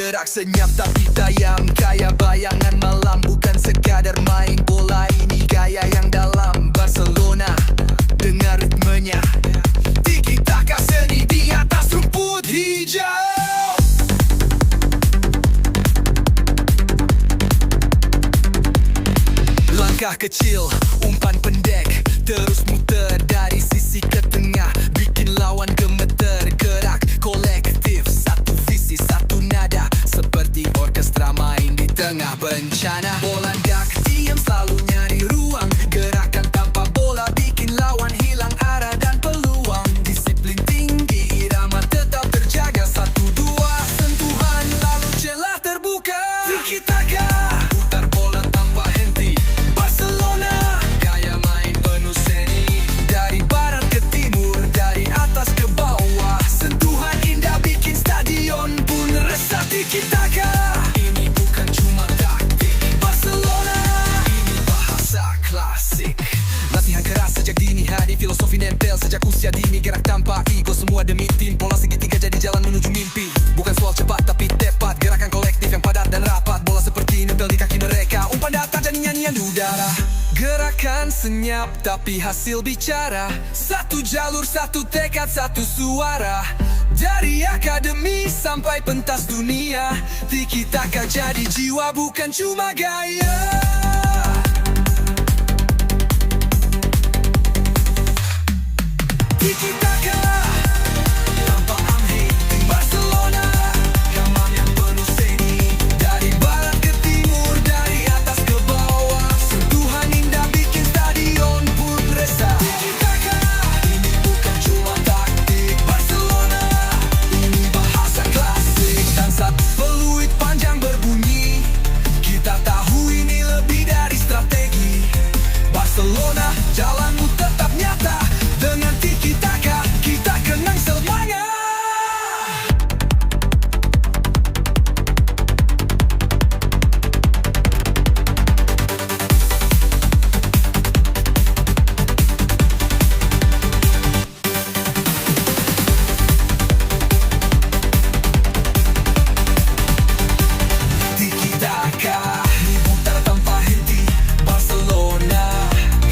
Gerak senyap tapi tayam, kaya bayangan malam. Bukan sekadar main bola, ini gaya yang dalam. Barcelona, dengar ritmenya, tiki-taka seni di atas rumput hijau. Langkah kecil, umpan pendek, terus muter dari sisi ke tengah, bikin lawan gemeter. Gerak kolektif, satu visi, satu nada, seperti orkestra main di tengah bencana. Bola dak diam, selalu nyari ruang. Gerakan tanpa bola bikin lawan hilang arah dan peluang. Disiplin tinggi, irama tetap terjaga. Satu dua sentuhan, lalu celah terbuka. Tiki-taka, putar bola tanpa henti. Barcelona, gaya main penuh seni. Dari barat ke timur, dari atas ke bawah. Sentuhan indah bikin stadion pun resah. Tiki-taka, ini bukan cuma taktik. Barcelona, ini bahasa klasik. Latihan keras sejak dini hari, filosofi nempel sejak usia dini. Gerak tanpa ego, semua demi tim. Pola segitiga jadi jalan menuju mimpi. Bukan soal cepat tapi tepat, gerakan kolektif yang padat dan rapat. Bola seperti nempel di kaki mereka, umpan datang jadi nyanyian di udara. Gerakan senyap tapi hasil bicara. Satu jalur, satu tekad, satu suara. Dari akademi sampai pentas dunia, tiki-taka jadi jiwa bukan cuma gaya. Tiki-taka tanpa amhe, Barcelona, gamam yang penuh seni. Dari barat ke timur, dari atas ke bawah. Sentuhan indah bikin stadion pun resah. Tiki-taka, ini bukan cuma taktik. Barcelona, ini bahasa klasik. Dan saat peluit panjang berbunyi, kita tahu ini lebih dari strategi. Barcelona, jalanmu tetap nyata. Dengan tiki-taka, kita kenang semuanya. Tiki-taka, diputar tanpa henti. Barcelona,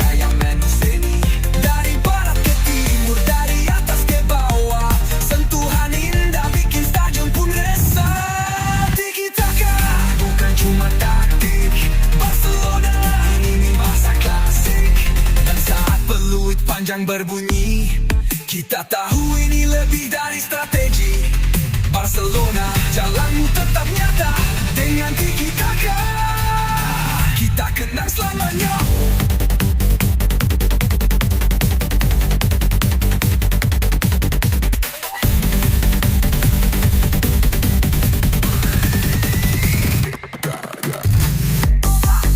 gaya main seni. Dari barat ke timur, dari atas ke bawah. Sentuhan indah bikin stadion pun resah. Tiki-taka, bukan cuma taktik. Barcelona, ini bahasa klasik. Dan saat peluit panjang berbunyi, kita tahu ini lebih dari strategi. Barcelona, jalanmu tetap nyata. Dengan tiki-taka, kita kenang selamanya.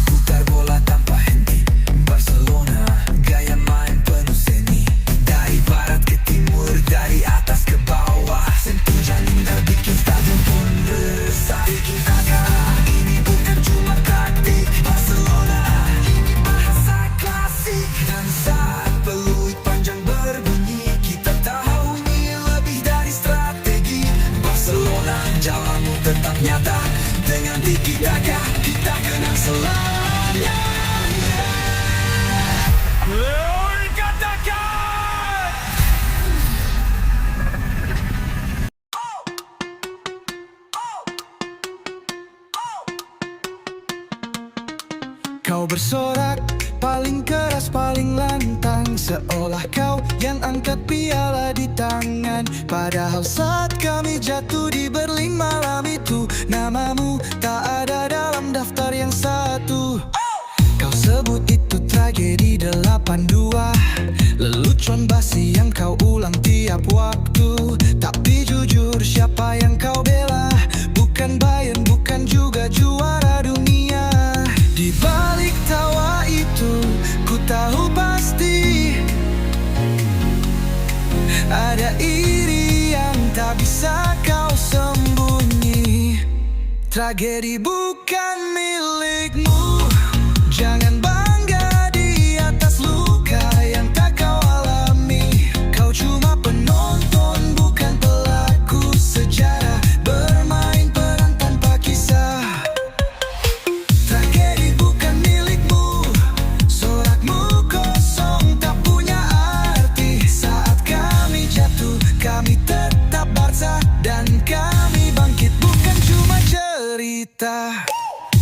Putar bola tanpa henti. Barcelona, gaya main penuh seni. Dari barat ke timur, dari atas ke bawah. Sentuhan indah bikin stadion pun resah. Tiki-taka, ini bukan cuma taktik. Barcelona, ini bahasa klasik. Dan saat peluit panjang berbunyi, kita tahu ini lebih dari strategi. Barcelona, jalanmu tetap nyata. Dengan tiki-taka, kita kenang selamanya. Katakan! Kau bersorak paling keras, paling lantang, seolah kau yang angkat piala di tangan. Padahal saat kami jatuh di Berlin malam itu, namamu tak ada dalam daftar yang satu. Kau sebut itu tragedi 82, lelucon basi yang kau ulang tiap waktu. Tapi jujur, siapa yang kau bela? Bukan Bayern, bukan juga juara dunia. Di balik tawa itu, ku tahu pasti ada iri yang tak bisa kau sembunyi. Tragedi bukan milikmu. Jangan bangga di atas luka yang tak kau alami. Kau cuma penonton, bukan pelaku sejarah. Bermain peran tetap Barca. Dan kami bangkit bukan cuma cerita.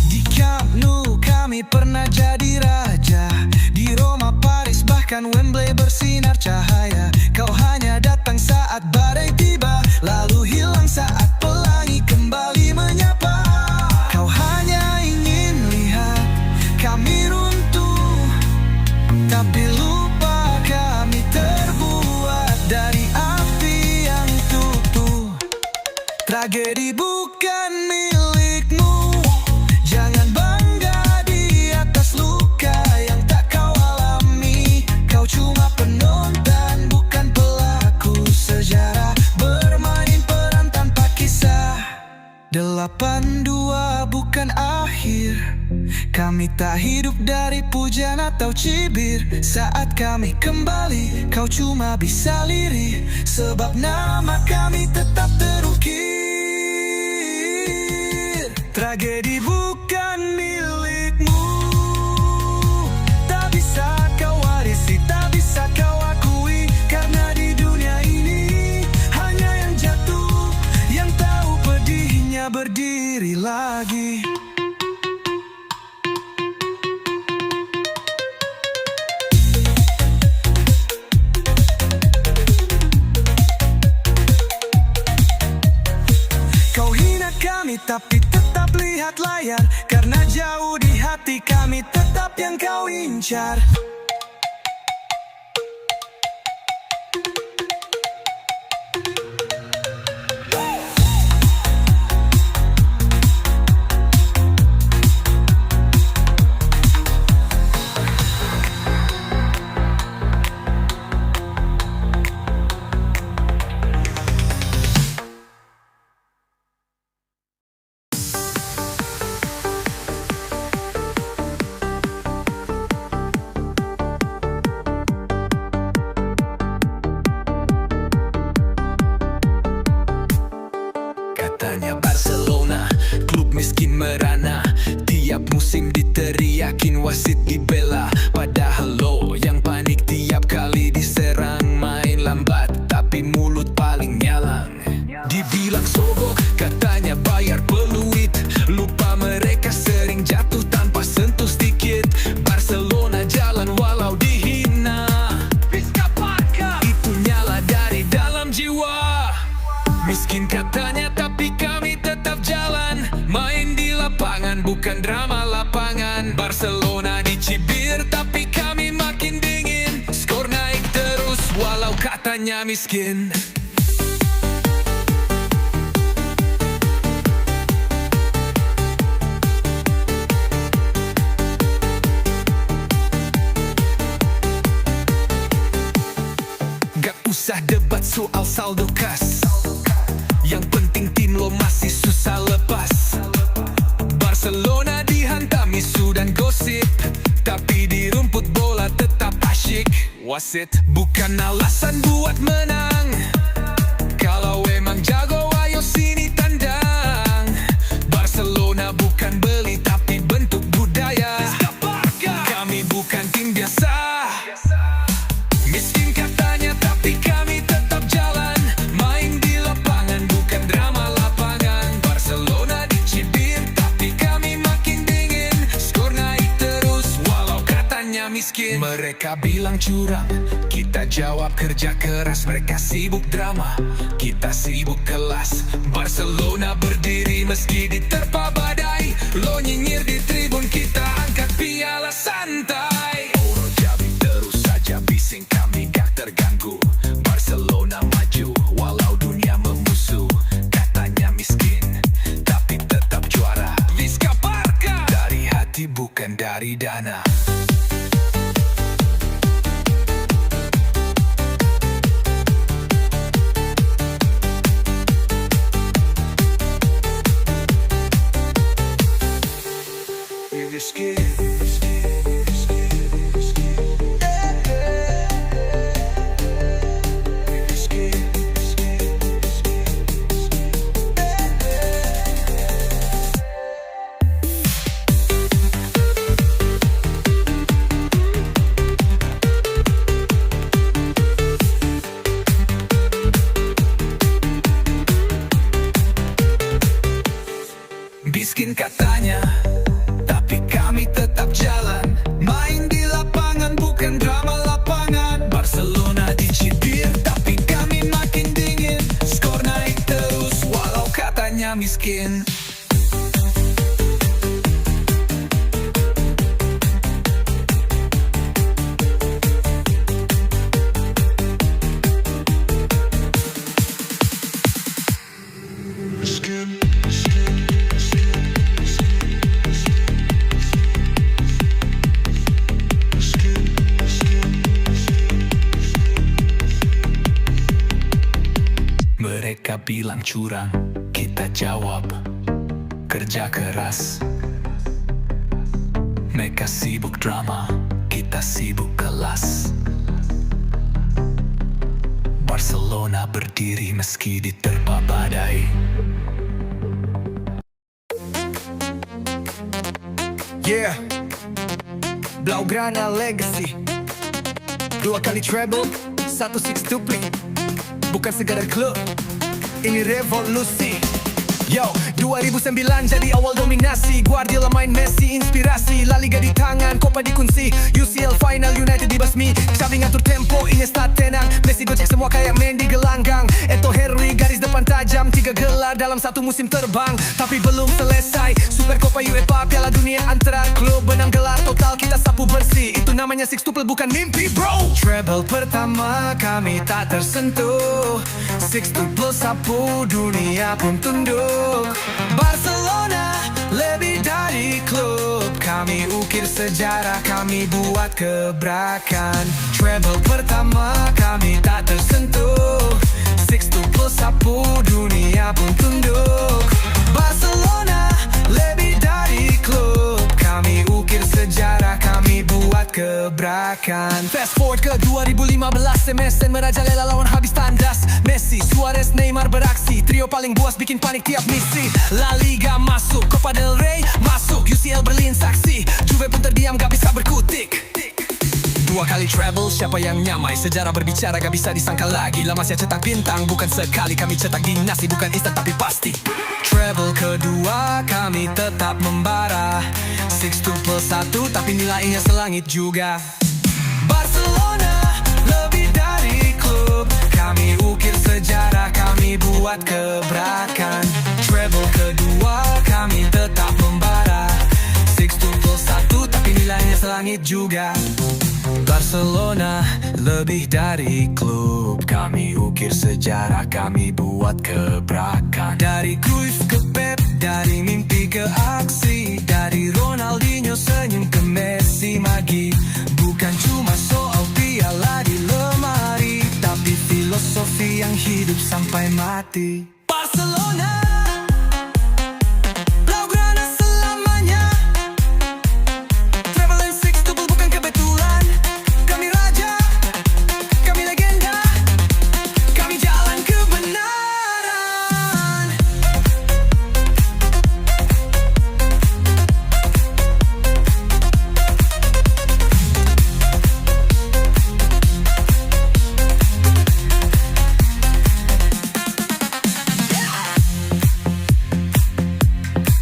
Di Camp Nou kami pernah jadi raja. Di Roma, Paris, bahkan Wembley bersinar cahaya. Kau hanya datang saat badai tiba, lalu hilang saat pelangi kembali menyapa. Kau hanya ingin lihat kami runtuh, tapi lupa kami terbuat dari api yang tutup. Tragedi bukan milikmu. Jangan bangga di atas luka yang tak kau alami. Kau cuma penonton, bukan pelaku sejarah, bermain peran tanpa kisah. 82 bukan akhir. Kami tak hidup dari pujian atau cibir. Saat kami kembali, kau cuma bisa lirih, sebab nama kami tetap terukir. Tragedi bukan milikmu. Tak bisa kau warisi, tak bisa kau akui. Karena di dunia ini hanya yang jatuh, yang tahu pedihnya berdiri lagi. Kau hina kami tapi tetap lihat layar. Karena jauh di hati kami tetap yang kau incar. Katanya Barcelona, klub miskin merana. Tiap musim diteriakin, wasit dibela. Padahal lo yang panik tiap kali diserang. Main lambat, tapi mulut paling nyalang. Dibilang sogok, katanya bayar peluit. Lupa mereka sering jatuh tanpa sentuh sedikit. Barcelona jalan walau dihina. Itu nyala dari dalam jiwa. Miskin katanya tapi kami tetap jalan. Main di lapangan bukan drama lapangan. Barcelona dicibir tapi kami makin dingin. Skor naik terus walau katanya miskin. Gak usah debat soal saldo kas. Yang penting tim lo masih susah lepas. Barcelona dihantam isu dan gosip, tapi di rumput bola tetap asyik. Wasit bukan alasan buat menang. Kalau emang jago ayo sini tandang. Barcelona bukan beli tapi bentuk budaya. Kami bukan tim biasa. Miskin katanya tapi kami tetap jalan. Main di lapangan bukan drama lapangan. Barcelona dicibir tapi kami makin dingin. Skor naik terus walau katanya miskin. Mereka bilang curang, kita jawab kerja keras. Mereka sibuk drama, kita sibuk kelas. Barcelona berdiri meski diterpa badai. Lo nyinyir di tribun, kita angkat piala santai. Terus saja bising kami gak terganggu. Barcelona maju walau dunia memusuh. Katanya miskin tapi tetap juara. Vizca Barca, dari hati bukan dari dana. miskin katanya, tapi kami tetap jalan. Main di lapangan bukan drama lapangan. Barcelona dicibir tapi kami makin dingin. Skor naik terus walau katanya miskin. Mereka bilang curang, kita jawab kerja keras. Mereka sibuk drama, kita sibuk kelas. Barcelona berdiri meski diterpa badai. Yeah, Blaugrana legacy. 2 kali treble, 1 sextuple. Bukan sekadar klub, ini revolusi. Yo, 2009 jadi awal dominasi. Guardiola main Messi, inspirasi. La Liga di tangan, Copa dikunci. UCL final, United dibasmi. Xavi ngatur tempo, Iniesta tenang. Messi gocek semua kayak main di gelanggang. Eto Henry garis depan tajam. 3 gelar dalam 1 musim terbang. Tapi belum selesai. Super Copa UEFA, Piala Dunia antara klub. 6 gelar total kita sapu bersih. Itu namanya sextuple bukan mimpi bro. Treble pertama kami tak tersentuh. Sextuple sapu dunia pun tunduk. Barcelona lebih dari klub. Kami ukir sejarah, kami buat gebrakan. Treble pertama kami tak tersentuh. Sextuple sapu dunia pun tunduk. Barcelona lebih dari klub. Kami ukir sejarah, kami buat gebrakan. Fast forward ke 2015, MSN merajalela lawan habis tandas. Messi, Suarez, Neymar beraksi. Trio paling buas bikin panik tiap misi. La Liga masuk, Copa del Rey masuk. UCL Berlin saksi, Juve pun terdiam gak bisa berkutik. 2 kali treble, siapa yang nyamai? Sejarah berbicara gak bisa disangka lagi. Lama saya cetak bintang, bukan sekali. Kami cetak dinasti, bukan instan tapi pasti. Treble kedua, kami tetap membara. Sextuple 1, tapi nilainya selangit juga. Barcelona lebih dari klub. Kami ukir sejarah, kami buat gebrakan. Treble kedua, kami tetap membara. Sextuple 1, tapi nilainya selangit juga. Barcelona lebih dari klub. Kami ukir sejarah, kami buat gebrakan. Dari Cruyff ke Pep, dari mimpi ke aksi. Dari Ronaldinho senyum ke Messi magi. Bukan cuma soal piala di lemari, tapi filosofi yang hidup sampai mati. Barcelona Blaugrana selamanya. Treble and sextuple bukan kebetulan. Kami raja, kami legenda, kami jalan kebenaran.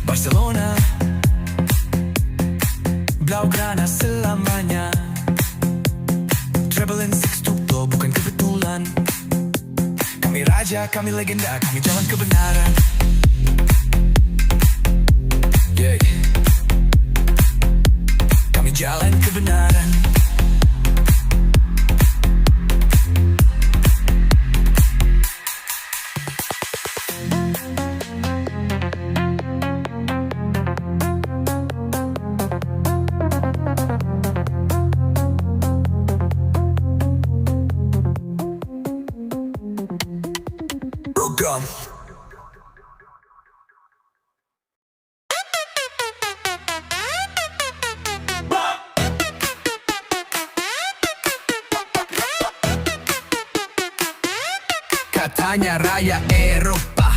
Barcelona Blaugrana selamanya. Treble and sextuple bukan kebetulan. Kami raja, kami legenda, kami jalan kebenaran. Yeah. Kami jalan kebenaran. Program. Katanya raya Eropa,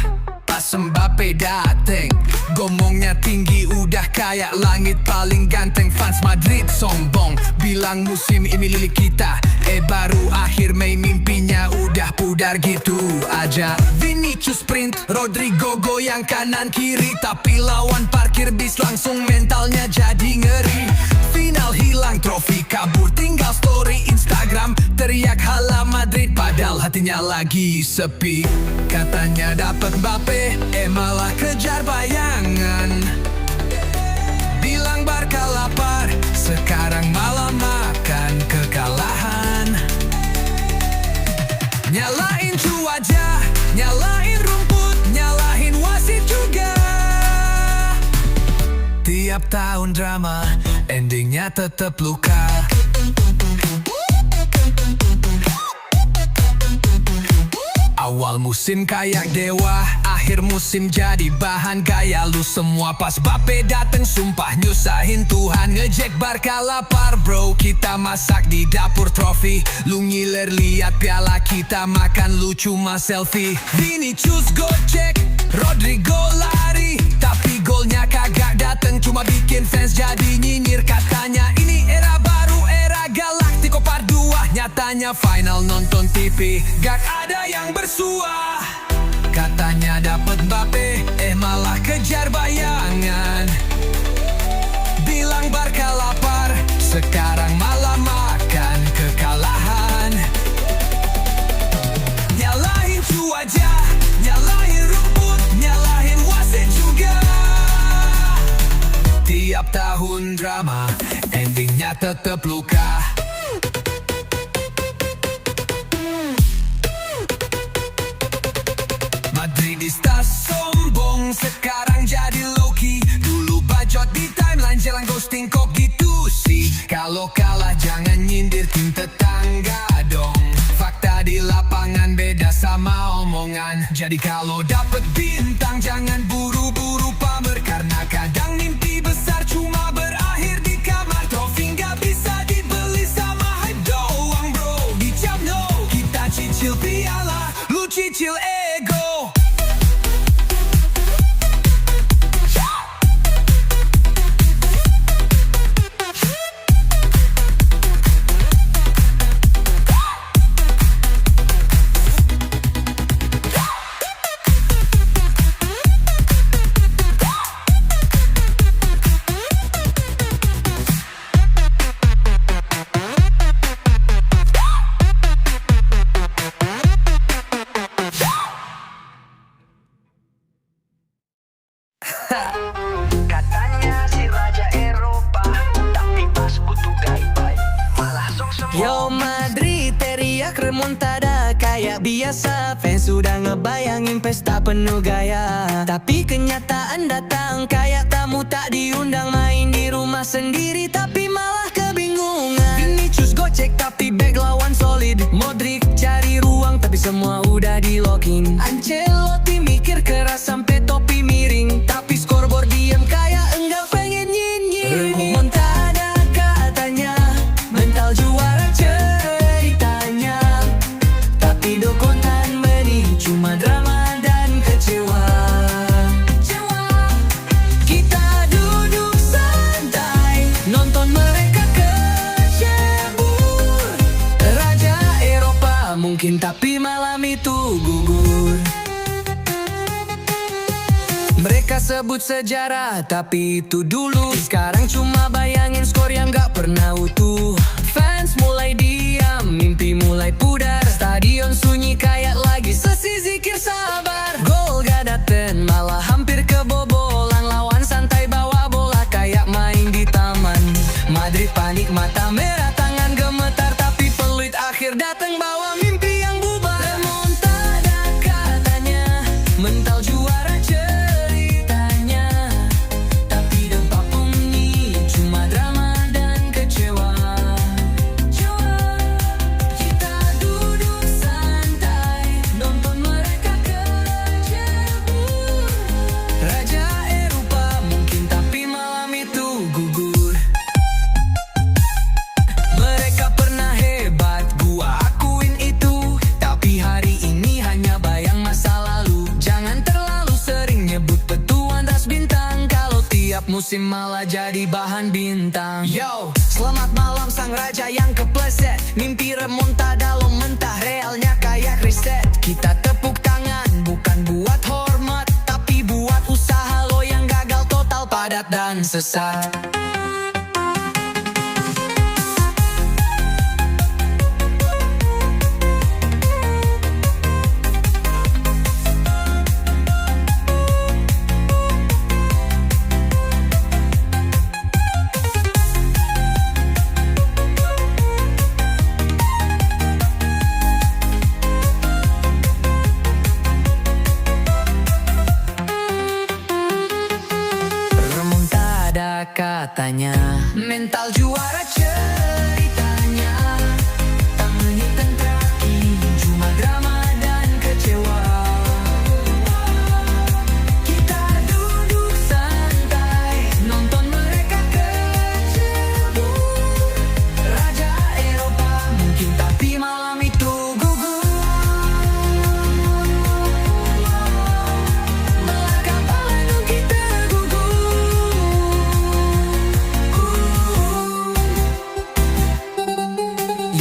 pas Mbappe dateng, gomongnya tinggi udah kayak kayak langit paling ganteng. Fans Madrid sombong, bilang musim ini milik kita. Baru akhir Mei mimpinya udah pudar gitu aja. Vinicius sprint, Rodrigo goyang kanan kiri, tapi lawan parkir bis langsung mentalnya jadi ngeri. Final hilang trofi kabur, tinggal story Instagram, teriak hala Madrid padahal hatinya lagi sepi. Katanya dapat Mbappe, malah kejar bayangan. Bilang Barca lapar, sekarang malah makan kekalahan. Nyalain cuaca, nyalain rumput, nyalahin wasit juga. Tiap tahun drama, endingnya tetep luka. Awal musim kayak dewa, akhir musim jadi bahan gaya lu semua. Pas Mbappe dateng sumpah nyusahin Tuhan. Ngejek Barca lapar bro, kita masak di dapur trofi. Lu ngiler liat piala kita makan, lu cuma selfie. Vinicius gocek, Rodrigo lari, tapi golnya kagak dateng, cuma bikin fans jadi nyinyir. Katanya ini era baru, era Galactico Part 2. Nyatanya final nonton TV, gak ada yang bersua. Katanya dapat Mbappe, malah kejar bayangan. Bilang Barca lapar, sekarang malah makan kekalahan. Nyalahin cuaca, nyalahin rumput, nyalahin wasit juga. Tiap tahun drama, endingnya tetep luka. Madridista sombong, sekarang jadi low-key. Dulu bacot di timeline, jalan ghosting kok gitu sih. Kalau kalah jangan nyindir tim tetangga dong. Fakta di lapangan beda sama omongan. Jadi kalau dapet bintang jangan buru-buru pamer, karena kadang mimpi besar cuma berakhir di kamar. Trofi nggak bisa dibeli sama hype doang bro. Di Camp Nou kita cicil piala, lu cicil ego. Katanya si raja Eropa, tapi pas butuh gaibai malah song-song. Yo Madrid teriak remontada kayak biasa. Fans sudah ngebayangin pesta penuh gaya, tapi kenyataan datang kayak tamu tak diundang. Main di rumah sendiri tapi malah kebingungan. Vinicius gocek tapi back lawan solid. Modric cari ruang tapi semua udah di lock-in. Ancelotti mikir keras sampai topi miring, tapi scoreboard diem kayak enggak pengen nyinyir. Remontada katanya, mental juara ceritanya, tapi dokotan benih cuma drama dan kecewa. Kita duduk santai, nonton mereka kecebur. Raja Eropa mungkin tapi malam itu gugur. Mereka sebut sejarah, tapi itu dulu. Sekarang cuma bayangin skor yang gak pernah utuh. Fans mulai diam, mimpi mulai pudar. Stadion sunyi kayak lagi sesi zikir sabar. Gol gak dateng, malah hampir kebobolan. Lawan santai bawa bola kayak main di taman. Madrid panik, mata merah, tangan gemetar, tapi peluit akhir dateng bawa mimpi yang bubar. Remontada katanya, mental juara ceritanya, tapi dampak bunyi cuma drama dan kecewa. Kita duduk santai, nonton mereka kecebur. Raja Eropa mungkin tapi malam itu gugur. Mereka pernah hebat, gua akuin itu, tapi hari ini hanya bayang masa lalu. Jangan terlalu Tiap musim malah jadi bahan bintang. Yo, selamat malam sang raja yang kepleset. Mimpi remontada lo mentah, realnya kayak riset. Kita tepuk tangan bukan buat hormat, tapi buat usaha lo yang gagal total, padat dan sesat. Remontada katanya, Mental juara ceritanya tangannya tentraki, cuma drama dan kecewa. Kita duduk santai nonton mereka kecebur. Raja Eropa mungkin, tapi malam itu gugur. Melangkah panggung kita gugur.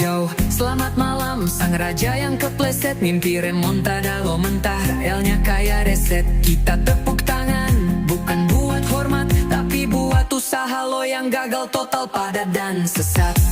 Yo, selamat malam sang raja yang kepleset. Mimpi remontada lo mentah, realnya kayak reset. Kita tepuk tangan bukan buat hormat, tapi buat usaha lo yang gagal total, padat dan sesat.